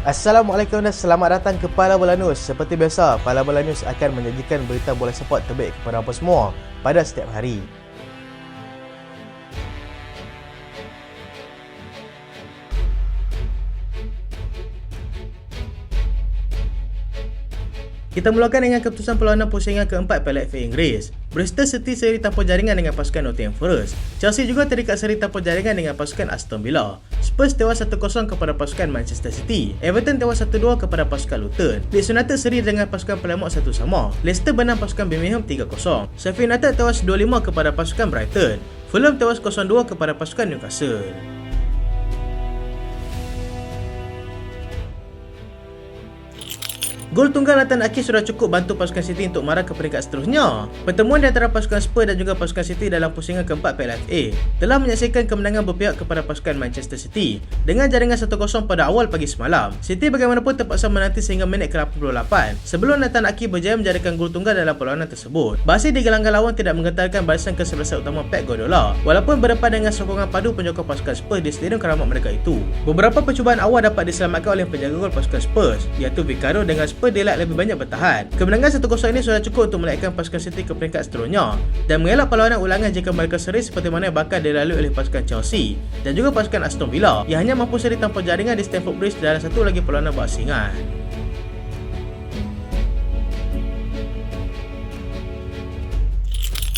Assalamualaikum dan selamat datang ke Pala Bola News. Seperti biasa, Pala Bola News akan menyajikan berita bola sepak terbaik kepada anda semua pada setiap hari. Kita mulakan dengan keputusan perlawanan pusingan keempat Piala FA Inggeris. Bristol City seri tanpa jaringan dengan pasukan Nottingham Forest. Chelsea juga terikat seri tanpa jaringan dengan pasukan Aston Villa. Spurs tewas 1-0 kepada pasukan Manchester City. Everton tewas 1-2 kepada pasukan Luton. Leeds United seri dengan pasukan Plymouth 1-1. Leicester menang pasukan Birmingham 3-0. Sheffield United tewas 2-5 kepada pasukan Brighton. Fulham tewas 0-2 kepada pasukan Newcastle. Gol tunggal Nathan Ake sudah cukup bantu pasukan City untuk marah ke peringkat seterusnya. Pertemuan di antara pasukan Spurs dan juga pasukan City dalam pusingan keempat Piala FA telah menyaksikan kemenangan berpihak kepada pasukan Manchester City dengan jaringan 1-0 pada awal pagi semalam. City bagaimanapun terpaksa menanti sehingga minit ke-88 sebelum Nathan Ake berjaya menjadikan gol tunggal dalam perlawanan tersebut. Basi di gelanggang lawan tidak menggetarkan barisan kesebelasan utama Pep Guardiola walaupun berdepan dengan sokongan padu penyokong pasukan Spurs di stadium keramat mereka itu. Beberapa percubaan awal dapat diselamatkan oleh penjaga gol pasukan Spurs iaitu Vicario dengan Spurs dia lebih banyak bertahan. Kemenangan 1-0 ini sudah cukup untuk menaikkan pasukan City ke peringkat seterusnya dan mengelak perlawanan ulangan jika mereka seri seperti mana yang bakal dilalui oleh pasukan Chelsea dan juga pasukan Aston Villa yang hanya mampu seri tanpa jaringan di Stamford Bridge dalam satu lagi perlawanan bersaingan.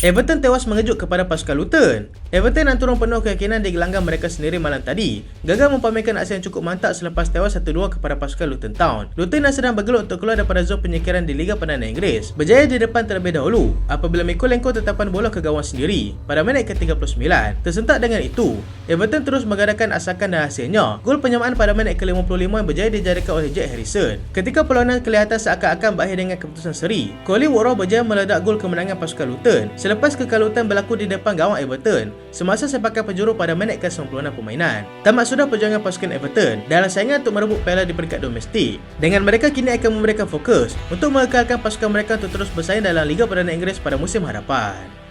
Everton tewas mengejut kepada pasukan Luton. Everton yang turun penuh keyakinan di gelanggang mereka sendiri malam tadi gagal mempamerkan aksi yang cukup mantap selepas tewas 1-2 kepada pasukan Luton Town. Luton yang sedang bergelut untuk keluar daripada zon penyingkiran di Liga Perdana Inggeris berjaya di depan terlebih dahulu apabila Mikolenko tetapan bola ke gawang sendiri pada minit ke-39. Tersentak dengan itu, Everton terus mengadakan asakan dan hasilnya gol penyamaan pada minit ke-55 yang berjaya dijadikan oleh Jack Harrison. Ketika perlawanan kelihatan seakan-akan berakhir dengan keputusan seri, Colin Woodrow berjaya meledak gol kemenangan pasukan Luton selepas kekalutan berlaku di depan gawang Everton semasa sepakan penjuru pada minit ke-96 permainan. Tamat sudah perjuangan pasukan Everton dalam saingan untuk merebut piala di peringkat domestik. Dengan mereka kini akan memberikan fokus untuk mengekalkan pasukan mereka untuk terus bersaing dalam Liga Perdana Inggeris pada musim hadapan.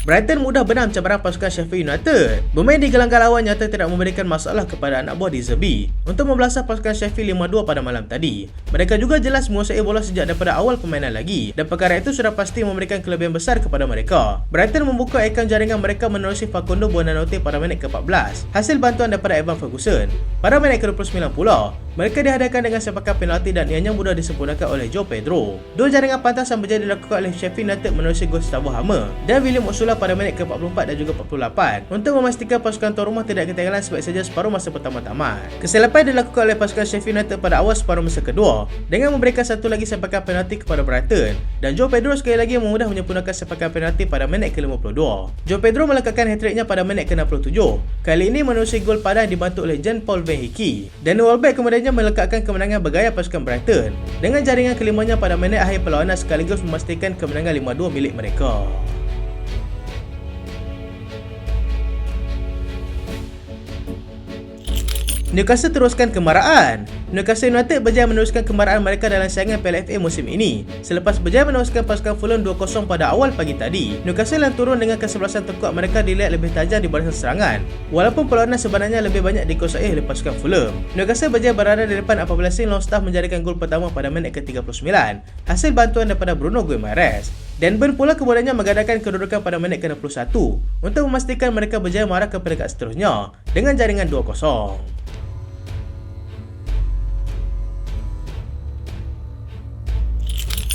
Brighton mudah benam cabaran pasukan Sheffield United. Bermain di gelanggang lawan nyata tidak memberikan masalah kepada anak buah di Zerbi untuk membelasah pasukan Sheffield 5-2 pada malam tadi. Mereka juga jelas menguasai bola sejak daripada awal permainan lagi dan perkara itu sudah pasti memberikan kelebihan besar kepada mereka. Brighton membuka akaun jaringan mereka menerusi Facundo Buonanotte pada minit ke-14 hasil bantuan daripada Evan Ferguson. Pada minit ke-29 pula, mereka dihadapkan dengan sepakan penalti dan ianya mudah disempurnakan oleh João Pedro. Dua jaringan pantas yang berjaya dilakukan oleh Sheffield United menerusi Gustavo Hamer dan William Osula pada minit ke-44 dan juga 48 untuk memastikan pasukan tuan rumah tidak ketinggalan sebaik saja separuh masa pertama tamat. Kesilapan dilakukan oleh pasukan Sheffield United pada awal separuh masa kedua dengan memberikan satu lagi sepakan penalti kepada Brighton dan João Pedro sekali lagi memudah menyempurnakan sepakan penalti pada minit ke-52. João Pedro melekatkan hat-tricknya pada minit ke-67. Kali ini menerusi gol padan dibantu oleh Jean-Paul Van Hickey. Dan Welbeck kemudiannya melekatkan kemenangan bergaya pasukan Brighton dengan jaringan kelimanya pada minit akhir perlawanan sekaligus memastikan kemenangan 5-2 milik mereka. Newcastle teruskan kemarahan. Newcastle United berjaya meneruskan kemarahan mereka dalam saingan Piala FA musim ini selepas berjaya meneruskan pasukan Fulham 2-0 pada awal pagi tadi. Newcastle yang turun dengan kesebelasan terkuat mereka dilihat lebih tajam di barisan serangan walaupun perlawanan sebenarnya lebih banyak dikuasai oleh pasukan Fulham. Newcastle berjaya berada di depan apabila Shane Longstaff menjadikan gol pertama pada minit ke-39 hasil bantuan daripada Bruno Guimaraes. Dan Burn pula kemudiannya mengadakan kedudukan pada minit ke-61 untuk memastikan mereka berjaya marah ke peringkat seterusnya dengan jaringan 2-0.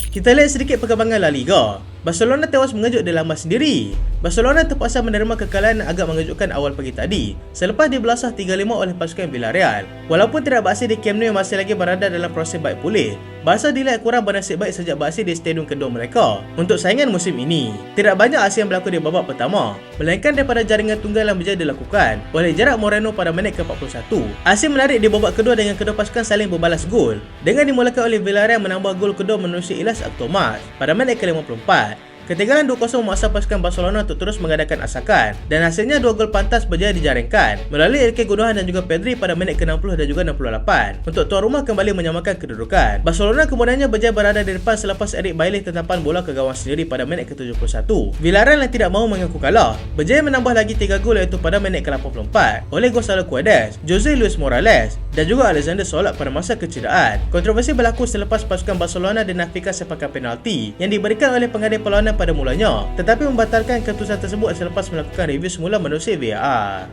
Kita lihat sedikit perkembangan La Liga. Barcelona tewas mengejut di laman sendiri. Barcelona terpaksa menerima kekalahan yang agak mengejutkan awal pagi tadi selepas dibelasah 3-5 oleh pasukan Villarreal. Walaupun tidak beraksi di Camp Nou yang masih lagi berada dalam proses baik pulih, Barca dilihat kurang bernasib baik sejak beraksi di stadium kedua mereka untuk saingan musim ini. Tidak banyak aksi yang berlaku di babak pertama, melainkan daripada jaringan tunggal yang berjaya dilakukan oleh Gerard Moreno pada minit ke-41. Aksi menarik di babak kedua dengan kedua pasukan saling berbalas gol dengan dimulakan oleh Villarreal menambah gol kedua menerusi Ilas Thomas pada minit ke-54. Ketinggalan 2-0 memaksa pasukan Barcelona untuk terus mengadakan asakan, dan hasilnya 2 gol pantas berjaya dijaringkan melalui Enrique Gundogan dan juga Pedri pada minit ke-60 dan juga 68 untuk tuan rumah kembali menyamakan kedudukan. Barcelona kemudiannya berjaya berada di depan selepas Eric Bailly tetapan bola ke gawang sendiri pada minit ke-71. Villarreal yang tidak mahu mengaku kalah berjaya menambah lagi 3 gol iaitu pada minit ke-84 oleh Gonzalo Guedes, Jose Luis Morales dan juga Alexander Solak pada masa kecederaan. Kontroversi berlaku selepas pasukan Barcelona dinafikan sepakan penalti yang diberikan oleh pengadil perlawanan pada mulanya, tetapi membatalkan keputusan tersebut selepas melakukan review semula menerusi VAR.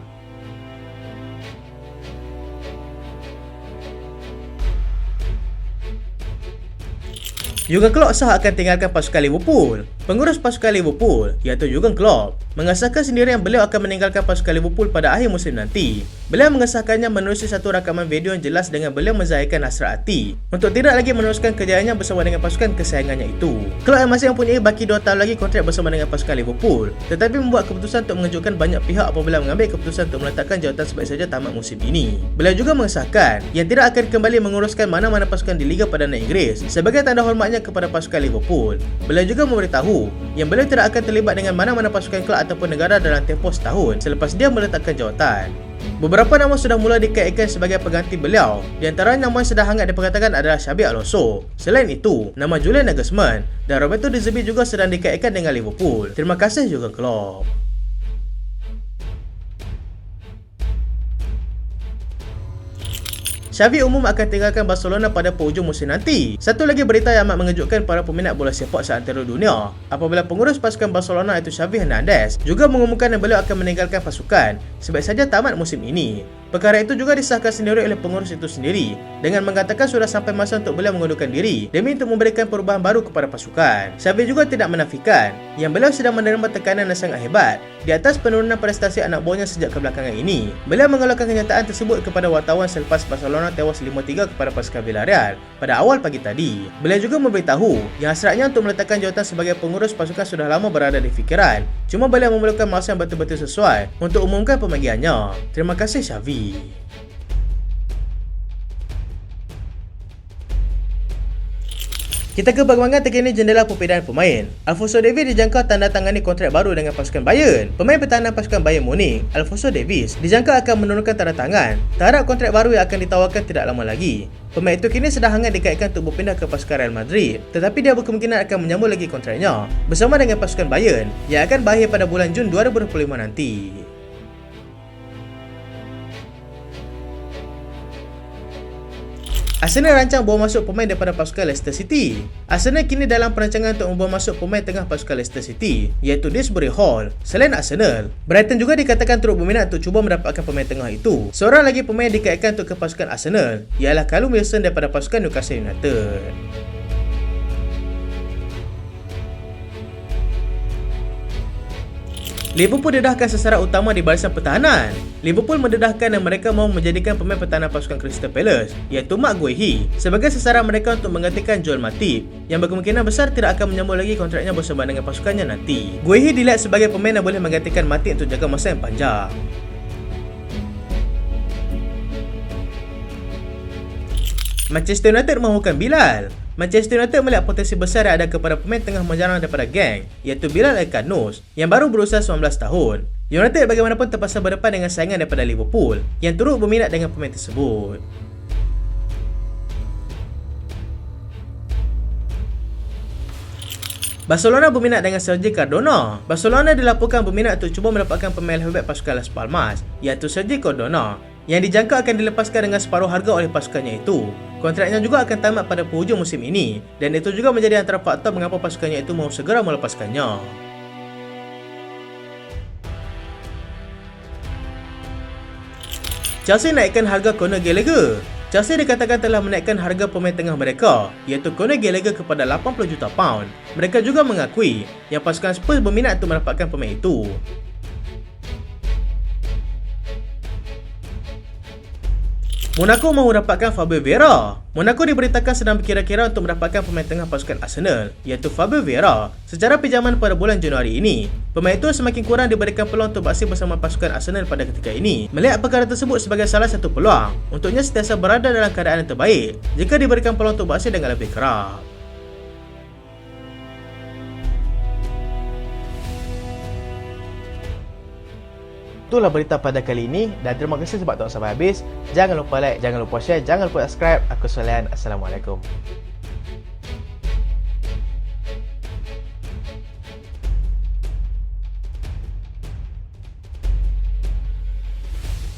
Jurgen Klopp sah akan tinggalkan pasukan Liverpool. Pengurus pasukan Liverpool, iaitu Jurgen Klopp, mengesahkan sendirian beliau akan meninggalkan pasukan Liverpool pada akhir musim nanti. Beliau mengesahkannya menerusi satu rakaman video yang jelas dengan beliau menzahirkan hasrat hati untuk tidak lagi meneruskan kerjaannya bersama dengan pasukan kesayangannya itu. Klopp yang masih mempunyai baki 2 tahun lagi kontrak bersama dengan pasukan Liverpool, tetapi membuat keputusan untuk mengejutkan banyak pihak apabila mengambil keputusan untuk meletakkan jawatan sebaik saja tamat musim ini. Beliau juga mengesahkan yang tidak akan kembali menguruskan mana-mana pasukan di Liga Perdana Inggeris sebagai tanda hormatnya kepada pasukan Liverpool. Beliau juga memberitahu yang beliau tidak akan terlibat dengan mana-mana pasukan kelab ataupun negara dalam tempoh setahun selepas dia meletakkan jawatan. Beberapa nama sudah mula dikaitkan sebagai pengganti beliau. Di antara nama yang sedang hangat diperkatakan adalah Xabi Alonso. Selain itu, nama Julian Nagelsmann dan Roberto De Zerbi juga sedang dikaitkan dengan Liverpool. Terima kasih Jurgen Klopp. Xavi umum akan tinggalkan Barcelona pada penghujung musim nanti. Satu lagi berita yang amat mengejutkan para peminat bola sepak seantero dunia apabila pengurus pasukan Barcelona iaitu Xavi Hernandez juga mengumumkan yang beliau akan meninggalkan pasukan sebaik saja tamat musim ini. Perkara itu juga disahkan sendiri oleh pengurus itu sendiri dengan mengatakan sudah sampai masa untuk beliau mengundurkan diri demi untuk memberikan perubahan baru kepada pasukan. Xavi juga tidak menafikan yang beliau sedang menerima tekanan yang sangat hebat di atas penurunan prestasi anak buahnya sejak kebelakangan ini. Beliau mengeluarkan kenyataan tersebut kepada wartawan selepas Barcelona tewas 5-3 kepada pasukan Villarreal pada awal pagi tadi. Beliau juga memberitahu yang hasratnya untuk meletakkan jawatan sebagai pengurus pasukan sudah lama berada di fikiran. Cuma beliau memerlukan masa yang betul-betul sesuai untuk umumkan pemanggilannya. Terima kasih Xavi. Kita ke perkembangan terkini jendela perpindahan pemain. Alphonso Davies dijangka tanda tangani kontrak baru dengan pasukan Bayern. Pemain pertahanan pasukan Bayern Munich, Alphonso Davies, dijangka akan menurunkan tanda tangan terhadap kontrak baru yang akan ditawarkan tidak lama lagi. Pemain itu kini sedang hangat dikaitkan untuk berpindah ke pasukan Real Madrid, tetapi dia berkemungkinan akan menyambung lagi kontraknya bersama dengan pasukan Bayern yang akan berakhir pada bulan Jun 2025 nanti. Arsenal rancang bawa masuk pemain daripada pasukan Leicester City. Arsenal kini dalam perancangan untuk membawa masuk pemain tengah pasukan Leicester City, iaitu Dewsbury Hall. Selain Arsenal, Brighton juga dikatakan turut berminat untuk cuba mendapatkan pemain tengah itu. Seorang lagi pemain yang dikaitkan untuk ke pasukan Arsenal ialah Callum Wilson daripada pasukan Newcastle United. Liverpool dedahkan sasaran utama di barisan pertahanan. Liverpool mendedahkan yang mereka mahu menjadikan pemain pertahanan pasukan Crystal Palace, iaitu Marc Guehi, sebagai sasaran mereka untuk menggantikan Joel Matip, yang berkemungkinan besar tidak akan menyambung lagi kontraknya bersama dengan pasukannya nanti. Guehi dilihat sebagai pemain yang boleh menggantikan Matip untuk jangka masa yang panjang. Manchester United mahukan Bilal. Manchester United melihat potensi besar yang ada kepada pemain tengah menjarang daripada geng, iaitu Bilal El-Khanous yang baru berusia 19 tahun. United bagaimanapun terpaksa berdepan dengan saingan daripada Liverpool yang turut berminat dengan pemain tersebut. Barcelona berminat dengan Sergi Cardona. Barcelona dilaporkan berminat untuk cuba mendapatkan pemain left-back pasukan Las Palmas, iaitu Sergi Cardona, yang dijangka akan dilepaskan dengan separuh harga oleh pasukannya itu. Kontraknya juga akan tamat pada penghujung musim ini, dan itu juga menjadi antara faktor mengapa pasukannya itu mahu segera melepaskannya. Chelsea naikkan harga Conor Gallagher. Chelsea dikatakan telah menaikkan harga pemain tengah mereka, iaitu Conor Gallagher kepada 80 juta pound. Mereka juga mengakui yang pasukan Spurs berminat untuk mendapatkan pemain itu. Monaco mahu dapatkan Fabio Vieira. Monaco diberitakan sedang berkira-kira untuk mendapatkan pemain tengah pasukan Arsenal, iaitu Fabio Vieira, secara pinjaman pada bulan Januari ini. Pemain itu semakin kurang diberikan peluang untuk beraksi bersama pasukan Arsenal pada ketika ini. Melihat perkara tersebut sebagai salah satu peluang untuknya sentiasa berada dalam keadaan yang terbaik jika diberikan peluang untuk beraksi dengan lebih kerap. Itulah berita pada kali ini dan terima kasih sebab tengok sampai habis. Jangan lupa like, jangan lupa share, jangan lupa subscribe. Aku Solian. Assalamualaikum.